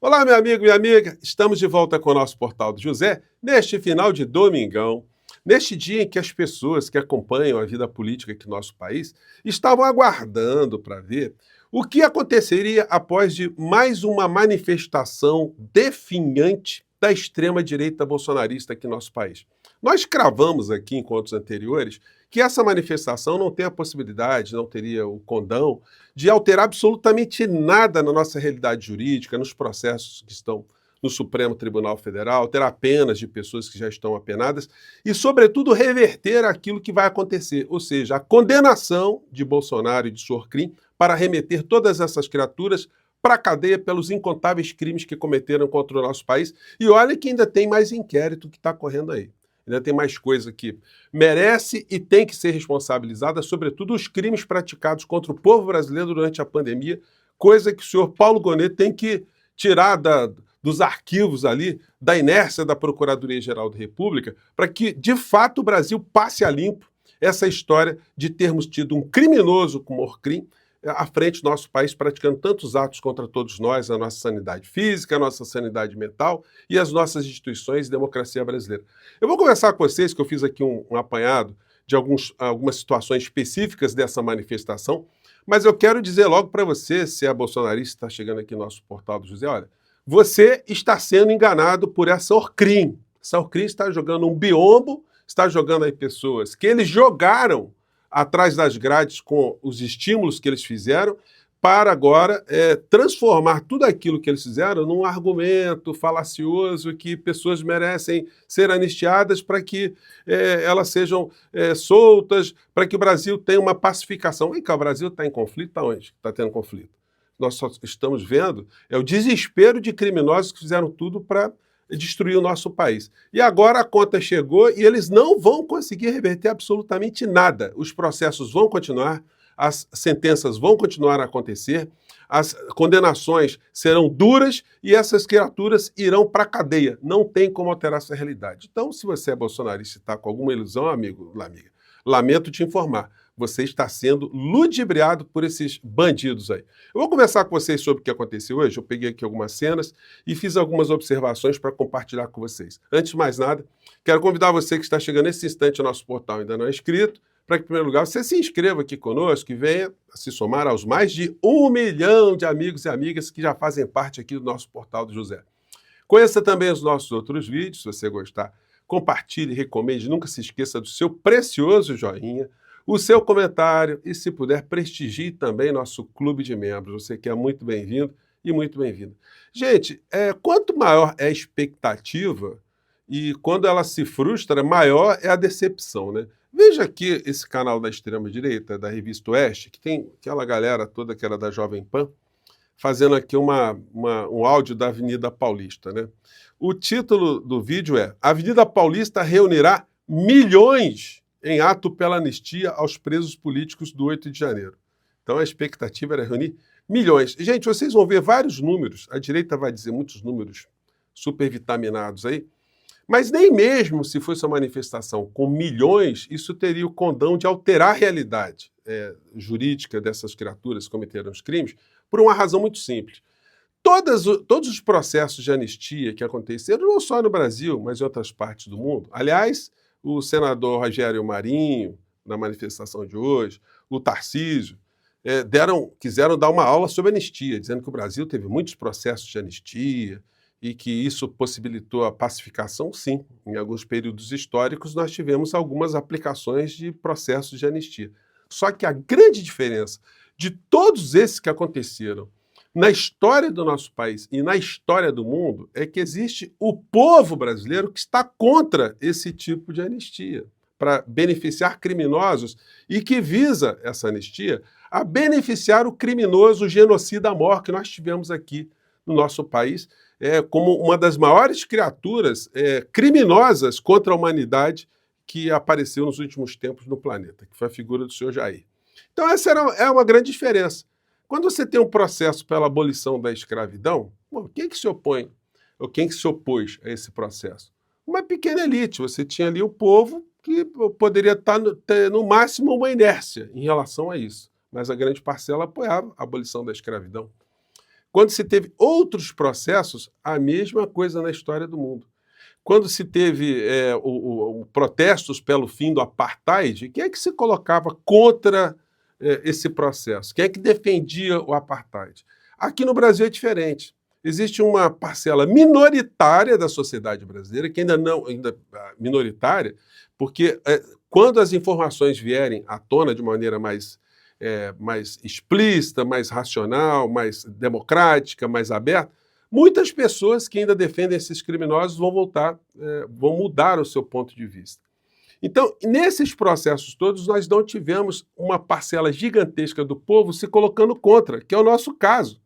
Olá, meu amigo, minha amiga. Estamos de volta com o nosso Portal do José, neste final de domingão, neste dia em que as pessoas que acompanham a vida política aqui no nosso país estavam aguardando para ver o que aconteceria após de mais uma manifestação definhante da extrema-direita bolsonarista aqui no nosso país. Nós cravamos aqui, em encontros anteriores, que essa manifestação não tem a possibilidade, não teria o condão de alterar absolutamente nada na nossa realidade jurídica, nos processos que estão no Supremo Tribunal Federal, ter penas de pessoas que já estão apenadas e, sobretudo, reverter aquilo que vai acontecer, ou seja, a condenação de Bolsonaro e de Sorcrim para remeter todas essas criaturas para a cadeia pelos incontáveis crimes que cometeram contra o nosso país. E olha que ainda tem mais inquérito que está correndo aí. Ainda tem mais coisa que merece e tem que ser responsabilizada, sobretudo os crimes praticados contra o povo brasileiro durante a pandemia, coisa que o senhor Paulo Gonet tem que tirar dos arquivos ali, da inércia da Procuradoria-Geral da República, para que, de fato, o Brasil passe a limpo essa história de termos tido um criminoso como Orcrim à frente do nosso país, praticando tantos atos contra todos nós, a nossa sanidade física, a nossa sanidade mental e as nossas instituições de democracia brasileira. Eu vou conversar com vocês, que eu fiz aqui um apanhado de algumas situações específicas dessa manifestação, mas eu quero dizer logo para você, se é bolsonarista, está chegando aqui no nosso Portal do José, olha, você está sendo enganado por essa Orcrim. Essa Orcrim está jogando um biombo, está jogando aí pessoas que eles jogaram atrás das grades com os estímulos que eles fizeram, para agora transformar tudo aquilo que eles fizeram num argumento falacioso que pessoas merecem ser anistiadas para que elas sejam soltas, para que o Brasil tenha uma pacificação. Vem cá, o Brasil está em conflito? Aonde está tendo conflito? Nós só estamos vendo o desespero de criminosos que fizeram tudo para destruir o nosso país. E agora a conta chegou e eles não vão conseguir reverter absolutamente nada. Os processos vão continuar, as sentenças vão continuar a acontecer, as condenações serão duras e essas criaturas irão para a cadeia. Não tem como alterar essa realidade. Então, se você é bolsonarista e está com alguma ilusão, amigo, amiga, lamento te informar. Você está sendo ludibriado por esses bandidos aí. Eu vou conversar com vocês sobre o que aconteceu hoje. Eu peguei aqui algumas cenas e fiz algumas observações para compartilhar com vocês. Antes de mais nada, quero convidar você que está chegando nesse instante ao nosso portal e ainda não é inscrito, para que, em primeiro lugar, você se inscreva aqui conosco e venha se somar aos mais de 1 milhão de amigos e amigas que já fazem parte aqui do nosso Portal do José. Conheça também os nossos outros vídeos, se você gostar, compartilhe, recomende, nunca se esqueça do seu precioso joinha, o seu comentário e, se puder, prestigie também nosso clube de membros. Você que é muito bem-vindo e muito bem-vindo. Gente, quanto maior é a expectativa e quando ela se frustra, maior é a decepção, né? Veja aqui esse canal da extrema-direita, da Revista Oeste, que tem aquela galera toda que era da Jovem Pan, fazendo aqui um áudio da Avenida Paulista, né? O título do vídeo é: A Avenida Paulista reunirá milhões em ato pela anistia aos presos políticos do 8 de janeiro. Então a expectativa era reunir milhões. Gente, vocês vão ver vários números, a direita vai dizer muitos números supervitaminados aí, mas nem mesmo se fosse uma manifestação com milhões, isso teria o condão de alterar a realidade jurídica dessas criaturas que cometeram os crimes, por uma razão muito simples. Todos os processos de anistia que aconteceram, não só no Brasil, mas em outras partes do mundo, aliás, o senador Rogério Marinho, na manifestação de hoje, o Tarcísio, quiseram dar uma aula sobre anistia, dizendo que o Brasil teve muitos processos de anistia e que isso possibilitou a pacificação, sim. Em alguns períodos históricos, nós tivemos algumas aplicações de processos de anistia. Só que a grande diferença de todos esses que aconteceram na história do nosso país e na história do mundo é que existe o povo brasileiro que está contra esse tipo de anistia, para beneficiar criminosos e que visa essa anistia a beneficiar o criminoso genocida maior que nós tivemos aqui no nosso país, como uma das maiores criaturas criminosas contra a humanidade que apareceu nos últimos tempos no planeta, que foi a figura do senhor Jair. Então essa é uma grande diferença. Quando você tem um processo pela abolição da escravidão, quem que se opõe, ou quem que se opôs a esse processo? Uma pequena elite. Você tinha ali o povo que poderia ter, no máximo, uma inércia em relação a isso. Mas a grande parcela apoiava a abolição da escravidão. Quando se teve outros processos, a mesma coisa na história do mundo. Quando se teve protestos pelo fim do apartheid, quem é que se colocava contra esse processo? Quem é que defendia o apartheid? Aqui no Brasil é diferente. Existe uma parcela minoritária da sociedade brasileira, que ainda minoritária, porque quando as informações vierem à tona de maneira mais explícita, mais racional, mais democrática, mais aberta, muitas pessoas que ainda defendem esses criminosos vão mudar o seu ponto de vista. Então, nesses processos todos, nós não tivemos uma parcela gigantesca do povo se colocando contra, que é o nosso caso.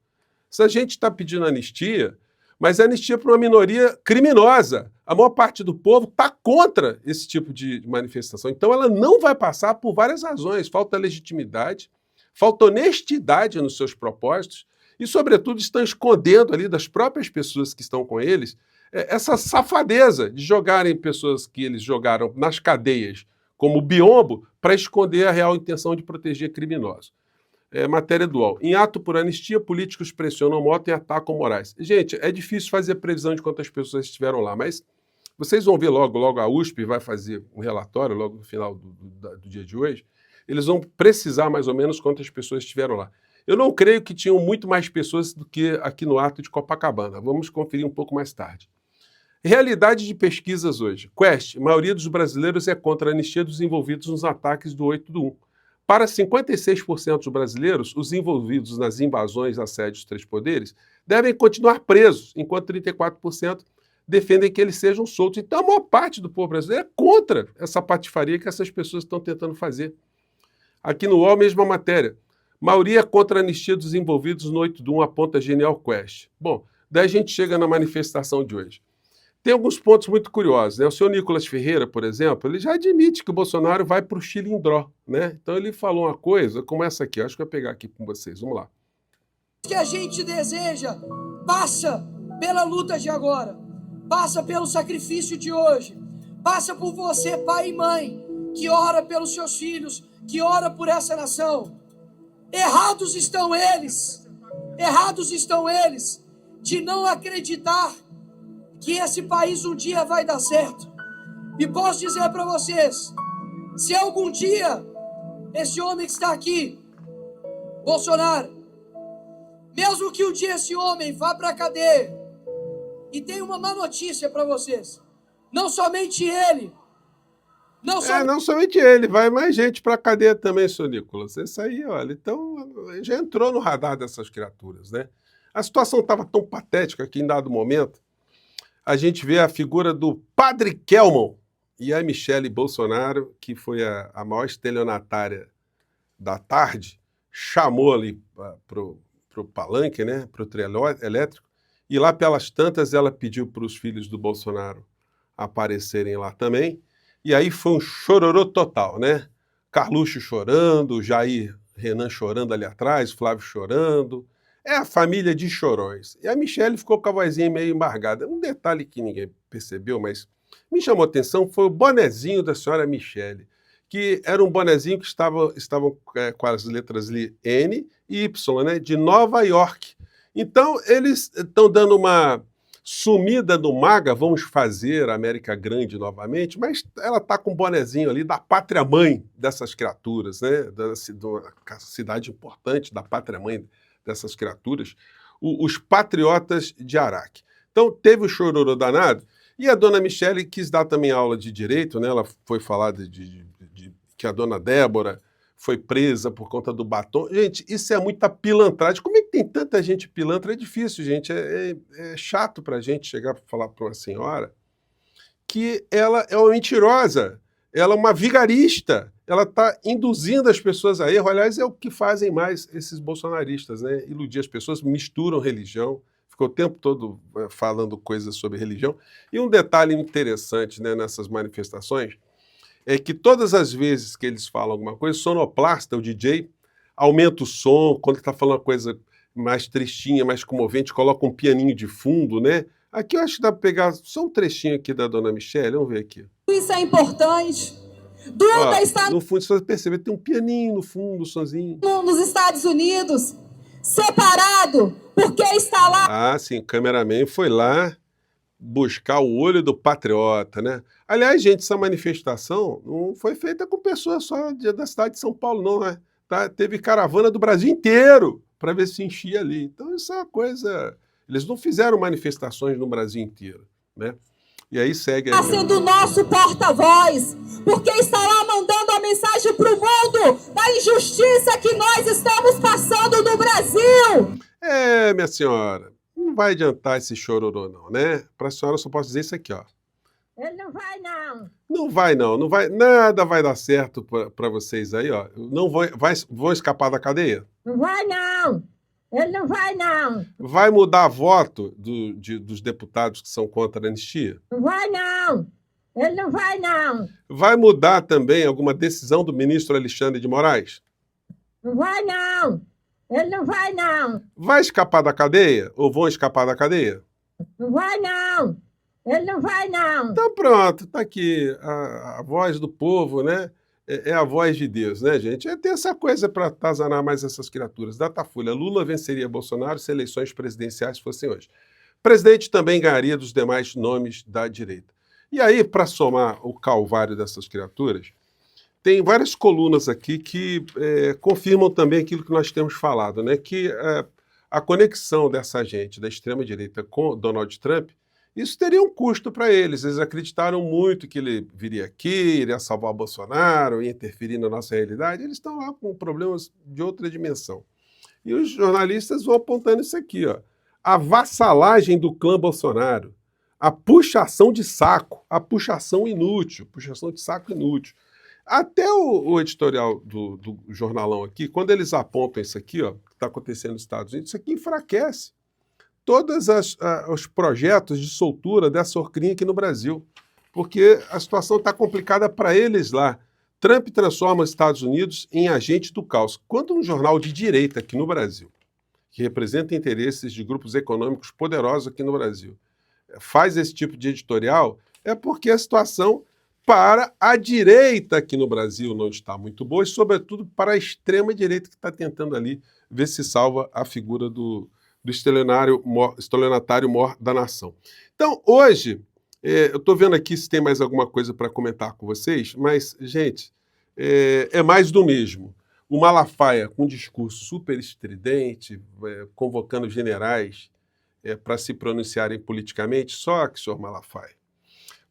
Se a gente está pedindo anistia, mas anistia para uma minoria criminosa, a maior parte do povo está contra esse tipo de manifestação. Então, ela não vai passar por várias razões. Falta legitimidade, falta honestidade nos seus propósitos, e, sobretudo, estão escondendo ali das próprias pessoas que estão com eles essa safadeza de jogarem pessoas que eles jogaram nas cadeias como biombo para esconder a real intenção de proteger criminosos. Matéria do UOL. Em ato por anistia, políticos pressionam Mota e atacam Moraes. Gente, é difícil fazer previsão de quantas pessoas estiveram lá, mas vocês vão ver logo a USP vai fazer um relatório, logo no final do dia de hoje, eles vão precisar mais ou menos quantas pessoas estiveram lá. Eu não creio que tinham muito mais pessoas do que aqui no ato de Copacabana. Vamos conferir um pouco mais tarde. Realidade de pesquisas hoje. Quest, maioria dos brasileiros é contra a anistia dos envolvidos nos ataques do 8/1. Para 56% dos brasileiros, os envolvidos nas invasões, assédios dos três poderes devem continuar presos, enquanto 34% defendem que eles sejam soltos. Então, a maior parte do povo brasileiro é contra essa patifaria que essas pessoas estão tentando fazer. Aqui no UOL, mesma matéria. Maioria contra a anistia dos envolvidos no 8/1, aponta Genial Quest. Bom, daí a gente chega na manifestação de hoje. Tem alguns pontos muito curiosos, né? O senhor Nicolas Ferreira, por exemplo, ele já admite que o Bolsonaro vai para o chilindró, né? Então ele falou uma coisa, como essa aqui, acho que eu vou pegar aqui com vocês, vamos lá. O que a gente deseja passa pela luta de agora, passa pelo sacrifício de hoje, passa por você, pai e mãe, que ora pelos seus filhos, que ora por essa nação. Errados estão eles de não acreditar que esse país um dia vai dar certo. E posso dizer para vocês, se algum dia esse homem que está aqui, Bolsonaro, mesmo que um dia esse homem vá para a cadeia, e tem uma má notícia para vocês, não somente ele, não somente ele, vai mais gente para a cadeia também, senhor Nicolas. Isso aí, olha, então já entrou no radar dessas criaturas, né? A situação estava tão patética que em dado momento a gente vê a figura do Padre Kelmon e a Michele Bolsonaro, que foi a maior estelionatária da tarde, chamou ali para o palanque, né, para o trio elétrico, e lá pelas tantas ela pediu para os filhos do Bolsonaro aparecerem lá também, e aí foi um chororô total, né? Carluxo chorando, Jair Renan chorando ali atrás, Flávio chorando. É a família de chorões. E a Michele ficou com a vozinha meio embargada. Um detalhe que ninguém percebeu, mas me chamou a atenção, foi o bonezinho da senhora Michele, que era um bonezinho que estavam com as letras ali N e Y, né, de Nova York. Então, eles estão dando uma sumida no MAGA, vamos fazer a América grande novamente, mas ela está com um bonezinho ali da pátria-mãe dessas criaturas, né, da cidade importante, da pátria-mãe dessas criaturas, os patriotas de Araque. Então, teve o chororô danado, e a dona Michele quis dar também aula de direito, né? Ela foi falar de que a dona Débora foi presa por conta do batom. Gente, isso é muita pilantragem. Como é que tem tanta gente pilantra? É difícil, gente. É chato para a gente chegar para falar para uma senhora que ela é uma mentirosa, ela é uma vigarista, ela está induzindo as pessoas a erro. Aliás, é o que fazem mais esses bolsonaristas, né? Iludir as pessoas, misturam religião, ficou o tempo todo falando coisas sobre religião. E um detalhe interessante, né, nessas manifestações é que todas as vezes que eles falam alguma coisa, o sonoplasta, o DJ, aumenta o som, quando está falando uma coisa mais tristinha, mais comovente, coloca um pianinho de fundo, né? Aqui eu acho que dá para pegar só um trechinho aqui da dona Michele, vamos ver aqui. Isso é importante. Duda está no fundo, você vai perceber, tem um pianinho no fundo, sozinho. Nos Estados Unidos, separado, porque está lá. Ah, sim, o cameraman foi lá buscar o olho do patriota, né? Aliás, gente, essa manifestação não foi feita com pessoas só da cidade de São Paulo, não, né? Tá? Teve caravana do Brasil inteiro para ver se enchia ali. Então, isso é uma coisa... Eles não fizeram manifestações no Brasil inteiro, né? E aí segue aí. Está sendo nosso porta-voz, porque está lá mandando a mensagem para o mundo da injustiça que nós estamos passando no Brasil. É, minha senhora, não vai adiantar esse chororô, não, né? Para a senhora eu só posso dizer isso aqui, ó. Ele não vai, não. Não vai, não. Não vai, nada vai dar certo para vocês aí, ó. Não vão escapar da cadeia? Não vai, não. Ele não vai, não. Vai mudar voto dos deputados que são contra a anistia? Não vai, não. Ele não vai, não. Vai mudar também alguma decisão do ministro Alexandre de Moraes? Não vai, não. Ele não vai, não. Vai escapar da cadeia? Ou vão escapar da cadeia? Não vai, não. Ele não vai, não. Então pronto, tá aqui a voz do povo, né? É a voz de Deus, né, gente? Tem essa coisa para atazanar mais essas criaturas. Datafolha: Lula venceria Bolsonaro se eleições presidenciais fossem hoje. Presidente também ganharia dos demais nomes da direita. E aí, para somar o calvário dessas criaturas, tem várias colunas aqui que confirmam também aquilo que nós temos falado, né? Que a conexão dessa gente da extrema-direita com Donald Trump, isso teria um custo para eles. Eles acreditaram muito que ele viria aqui, iria salvar o Bolsonaro, ia interferir na nossa realidade. Eles estão lá com problemas de outra dimensão. E os jornalistas vão apontando isso aqui, ó. A vassalagem do clã Bolsonaro, a puxação de saco, a puxação inútil, puxação de saco inútil. Até o editorial do jornalão aqui, quando eles apontam isso aqui, ó, que está acontecendo nos Estados Unidos, isso aqui enfraquece todos os projetos de soltura dessa orcrinha aqui no Brasil, porque a situação está complicada para eles lá. Trump transforma os Estados Unidos em agente do caos. Quando um jornal de direita aqui no Brasil, que representa interesses de grupos econômicos poderosos aqui no Brasil, faz esse tipo de editorial, é porque a situação para a direita aqui no Brasil não está muito boa, e sobretudo para a extrema-direita que está tentando ali ver se salva a figura do estelionatário mor da nação. Então, hoje, eu estou vendo aqui se tem mais alguma coisa para comentar com vocês, mas, gente, é mais do mesmo. O Malafaia, com um discurso super estridente, convocando generais para se pronunciarem politicamente, só que, senhor Malafaia,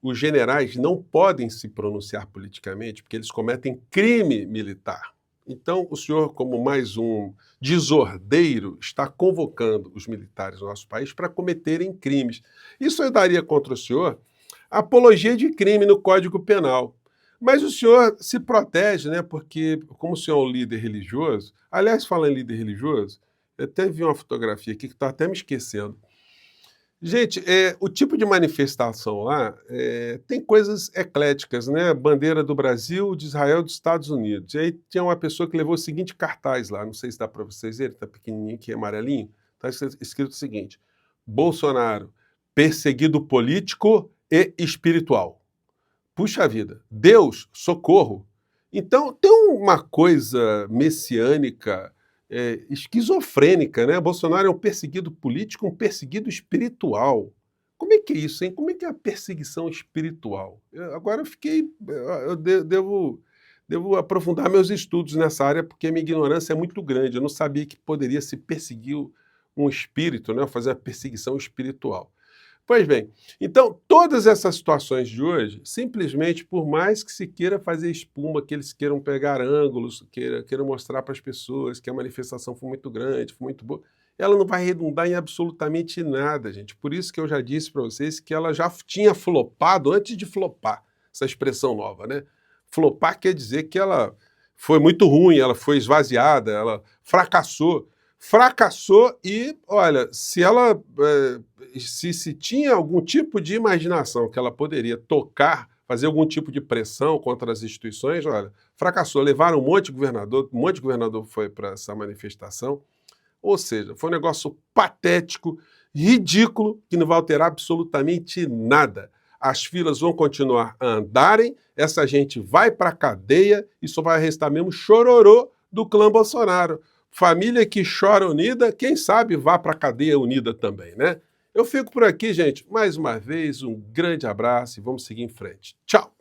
os generais não podem se pronunciar politicamente porque eles cometem crime militar. Então, o senhor, como mais um desordeiro, está convocando os militares do nosso país para cometerem crimes. Isso eu daria contra o senhor apologia de crime no Código Penal. Mas o senhor se protege, né? Porque, como o senhor é um líder religioso, aliás, falando em líder religioso, eu até vi uma fotografia aqui que estou até me esquecendo. Gente, o tipo de manifestação lá tem coisas ecléticas, né? Bandeira do Brasil, de Israel, dos Estados Unidos. E aí tinha uma pessoa que levou o seguinte cartaz lá, não sei se dá para vocês verem, está pequenininho aqui, amarelinho, está escrito o seguinte: Bolsonaro, perseguido político e espiritual. Puxa vida, Deus, socorro. Então tem uma coisa messiânica, esquizofrênica, né? Bolsonaro é um perseguido político, um perseguido espiritual. Como é que é isso, hein? Como é que é a perseguição espiritual? Agora eu devo aprofundar meus estudos nessa área, porque a minha ignorância é muito grande. Eu não sabia que poderia se perseguir um espírito, né? Fazer uma perseguição espiritual. Pois bem, então todas essas situações de hoje, simplesmente por mais que se queira fazer espuma, que eles queiram pegar ângulos, queiram mostrar para as pessoas que a manifestação foi muito grande, foi muito boa, ela não vai redundar em absolutamente nada, gente. Por isso que eu já disse para vocês que ela já tinha flopado antes de flopar, essa expressão nova, né? Flopar quer dizer que ela foi muito ruim, ela foi esvaziada, ela fracassou. Fracassou e, olha, se tinha algum tipo de imaginação que ela poderia tocar, fazer algum tipo de pressão contra as instituições, olha, fracassou. Levaram um monte de governador foi para essa manifestação. Ou seja, foi um negócio patético, ridículo, que não vai alterar absolutamente nada. As filas vão continuar a andarem, essa gente vai para a cadeia e só vai restar mesmo chororô do clã Bolsonaro. família que chora unida, quem sabe vá para a cadeia unida também, né? Eu fico por aqui, gente. Mais uma vez, um grande abraço e vamos seguir em frente. Tchau!